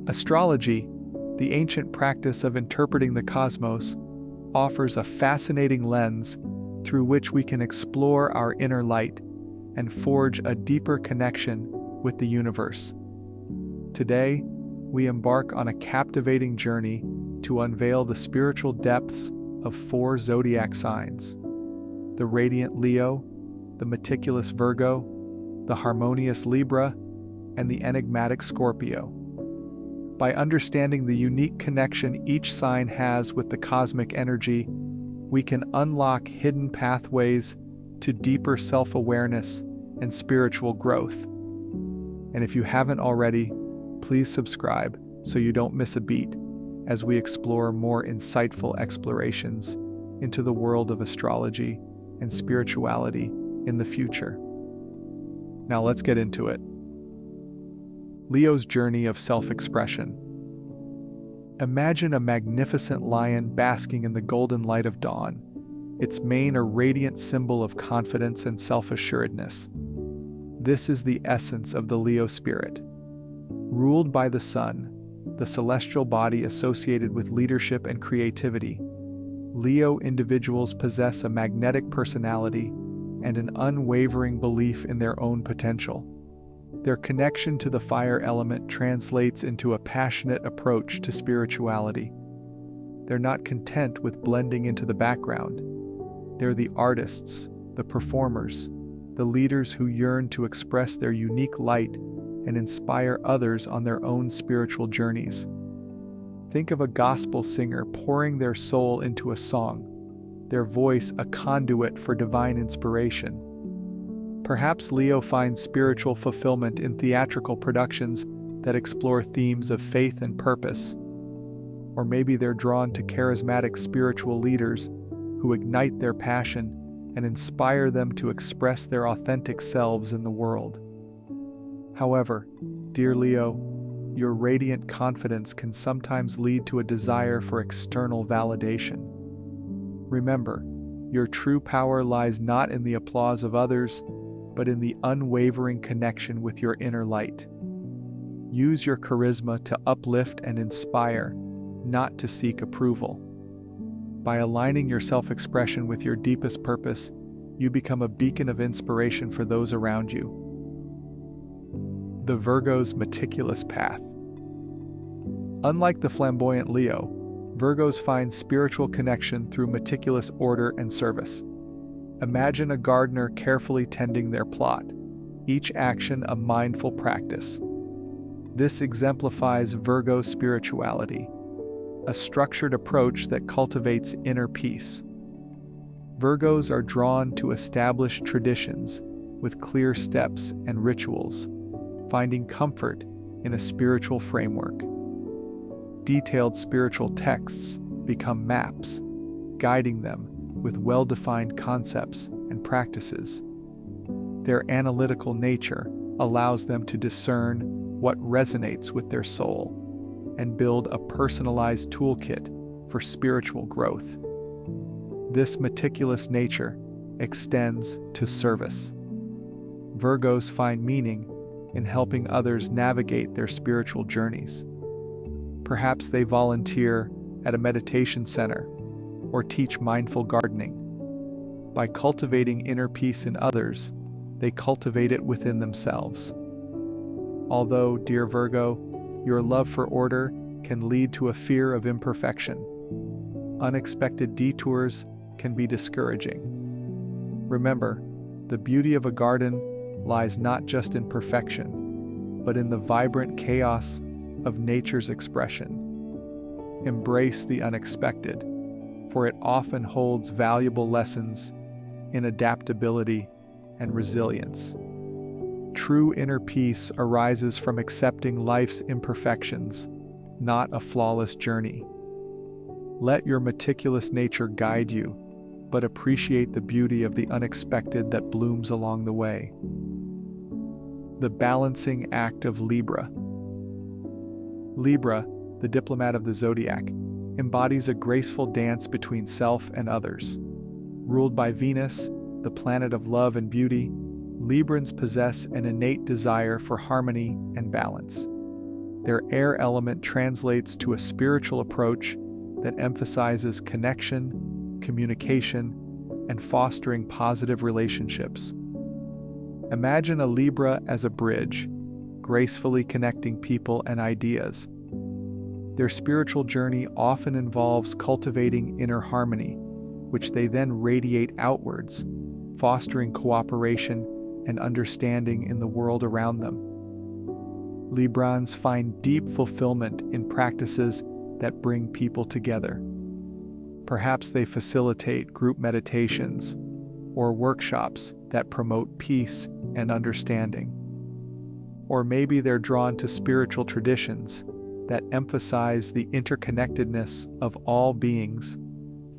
Astrology, the ancient practice of interpreting the cosmos, offers a fascinating lens through which we can explore our inner light and forge a deeper connection with the universe. Today, we embark on a captivating journey to unveil the spiritual depths of 4 zodiac signs: the radiant Leo, the meticulous Virgo, the harmonious Libra, and the enigmatic Scorpio. By understanding the unique connection each sign has with the cosmic energy, we can unlock hidden pathways to deeper self-awareness and spiritual growth. And if you haven't already, please subscribe so you don't miss a beat as we explore more insightful explorations into the world of astrology and spirituality in the future. Now let's get into it. Leo's journey of self-expression. Imagine a magnificent lion basking in the golden light of dawn, its mane a radiant symbol of confidence and self-assuredness. This is the essence of the Leo spirit. Ruled by the sun, the celestial body associated with leadership and creativity, Leo individuals possess a magnetic personality and an unwavering belief in their own potential. Their connection to the fire element translates into a passionate approach to spirituality. They're not content with blending into the background. They're the artists, the performers, the leaders who yearn to express their unique light and inspire others on their own spiritual journeys. Think of a gospel singer pouring their soul into a song, their voice a conduit for divine inspiration. Perhaps Leo finds spiritual fulfillment in theatrical productions that explore themes of faith and purpose. Or maybe they're drawn to charismatic spiritual leaders who ignite their passion and inspire them to express their authentic selves in the world. However, dear Leo, your radiant confidence can sometimes lead to a desire for external validation. Remember, your true power lies not in the applause of others, but in the unwavering connection with your inner light. Use your charisma to uplift and inspire, not to seek approval. By aligning your self-expression with your deepest purpose, you become a beacon of inspiration for those around you. The Virgo's meticulous path. Unlike the flamboyant Leo, Virgos find spiritual connection through meticulous order and service. Imagine a gardener carefully tending their plot, each action a mindful practice. This exemplifies Virgo spirituality, a structured approach that cultivates inner peace. Virgos are drawn to established traditions with clear steps and rituals, finding comfort in a spiritual framework. Detailed spiritual texts become maps, guiding them with well-defined concepts and practices. Their analytical nature allows them to discern what resonates with their soul and build a personalized toolkit for spiritual growth. This meticulous nature extends to service. Virgos find meaning in helping others navigate their spiritual journeys. Perhaps they volunteer at a meditation center or teach mindful gardening. By cultivating inner peace in others, they cultivate it within themselves. Although, dear Virgo, your love for order can lead to a fear of imperfection, unexpected detours can be discouraging. Remember, the beauty of a garden lies not just in perfection, but in the vibrant chaos of nature's expression. Embrace the unexpected, for it often holds valuable lessons in adaptability and resilience. True inner peace arises from accepting life's imperfections, not a flawless journey. Let your meticulous nature guide you, but appreciate the beauty of the unexpected that blooms along the way. The balancing act of Libra. Libra, the diplomat of the Zodiac, embodies a graceful dance between self and others. Ruled by Venus, the planet of love and beauty, Librans possess an innate desire for harmony and balance. Their air element translates to a spiritual approach that emphasizes connection, communication, and fostering positive relationships. Imagine a Libra as a bridge, gracefully connecting people and ideas. Their spiritual journey often involves cultivating inner harmony, which they then radiate outwards, fostering cooperation and understanding in the world around them. Librans find deep fulfillment in practices that bring people together. Perhaps they facilitate group meditations or workshops that promote peace and understanding. Or maybe they're drawn to spiritual traditions that emphasize the interconnectedness of all beings,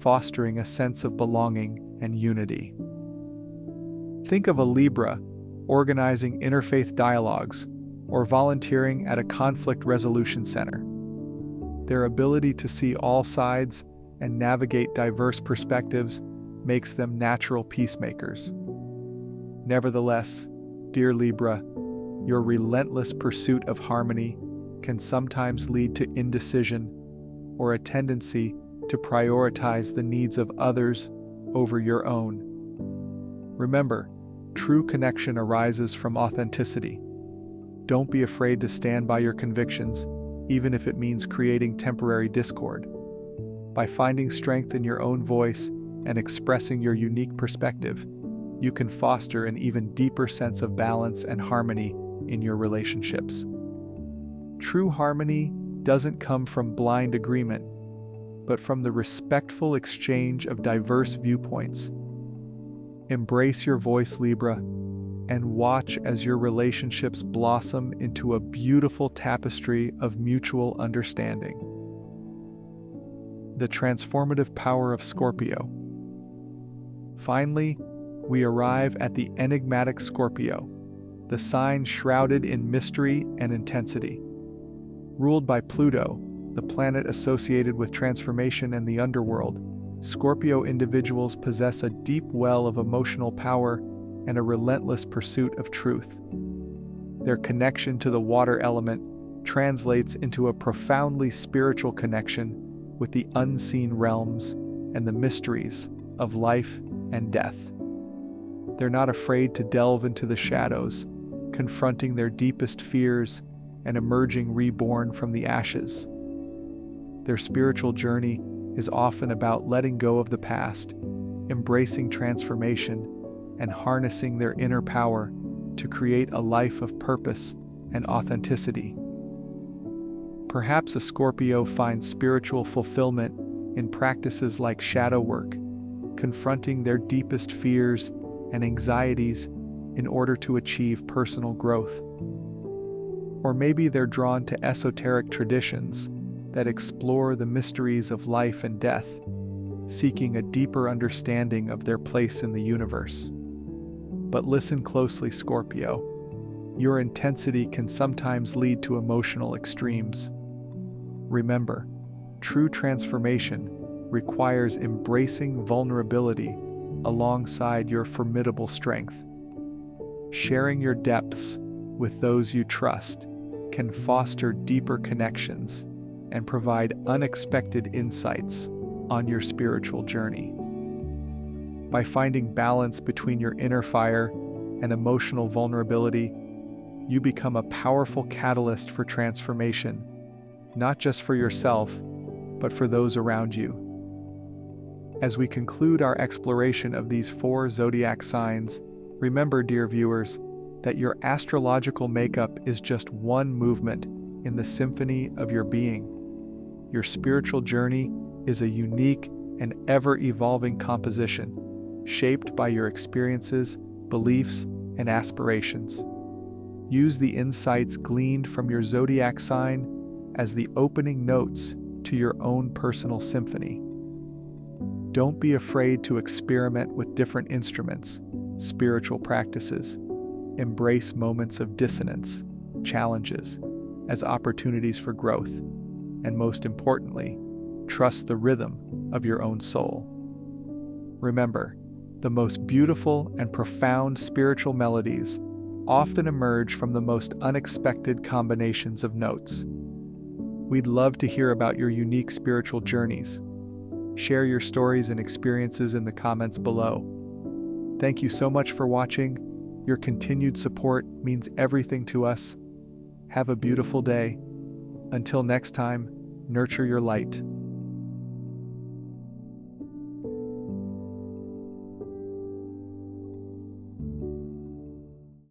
fostering a sense of belonging and unity. Think of a Libra organizing interfaith dialogues or volunteering at a conflict resolution center. Their ability to see all sides and navigate diverse perspectives makes them natural peacemakers. Nevertheless, dear Libra, your relentless pursuit of harmony can sometimes lead to indecision or a tendency to prioritize the needs of others over your own. Remember, true connection arises from authenticity. Don't be afraid to stand by your convictions, even if it means creating temporary discord. By finding strength in your own voice and expressing your unique perspective, you can foster an even deeper sense of balance and harmony in your relationships. True harmony doesn't come from blind agreement, but from the respectful exchange of diverse viewpoints. Embrace your voice, Libra, and watch as your relationships blossom into a beautiful tapestry of mutual understanding. The transformative power of Scorpio. Finally, we arrive at the enigmatic Scorpio, the sign shrouded in mystery and intensity. Ruled by Pluto, the planet associated with transformation and the underworld, Scorpio individuals possess a deep well of emotional power and a relentless pursuit of truth. Their connection to the water element translates into a profoundly spiritual connection with the unseen realms and the mysteries of life and death. They're not afraid to delve into the shadows, confronting their deepest fears and emerging reborn from the ashes. Their spiritual journey is often about letting go of the past, embracing transformation, and harnessing their inner power to create a life of purpose and authenticity. Perhaps a Scorpio finds spiritual fulfillment in practices like shadow work, confronting their deepest fears and anxieties in order to achieve personal growth. Or maybe they're drawn to esoteric traditions that explore the mysteries of life and death, seeking a deeper understanding of their place in the universe. But listen closely, Scorpio. Your intensity can sometimes lead to emotional extremes. Remember, true transformation requires embracing vulnerability alongside your formidable strength. Sharing your depths with those you trust can foster deeper connections and provide unexpected insights on your spiritual journey. By finding balance between your inner fire and emotional vulnerability, you become a powerful catalyst for transformation, not just for yourself, but for those around you. As we conclude our exploration of these 4 zodiac signs, remember, dear viewers, that your astrological makeup is just one movement in the symphony of your being. Your spiritual journey is a unique and ever-evolving composition, shaped by your experiences, beliefs, and aspirations. Use the insights gleaned from your zodiac sign as the opening notes to your own personal symphony. Don't be afraid to experiment with different instruments, spiritual practices. Embrace moments of dissonance, challenges, as opportunities for growth, and most importantly, trust the rhythm of your own soul. Remember, the most beautiful and profound spiritual melodies often emerge from the most unexpected combinations of notes. We'd love to hear about your unique spiritual journeys. Share your stories and experiences in the comments below. Thank you so much for watching. Your continued support means everything to us. Have a beautiful day. Until next time, nurture your light.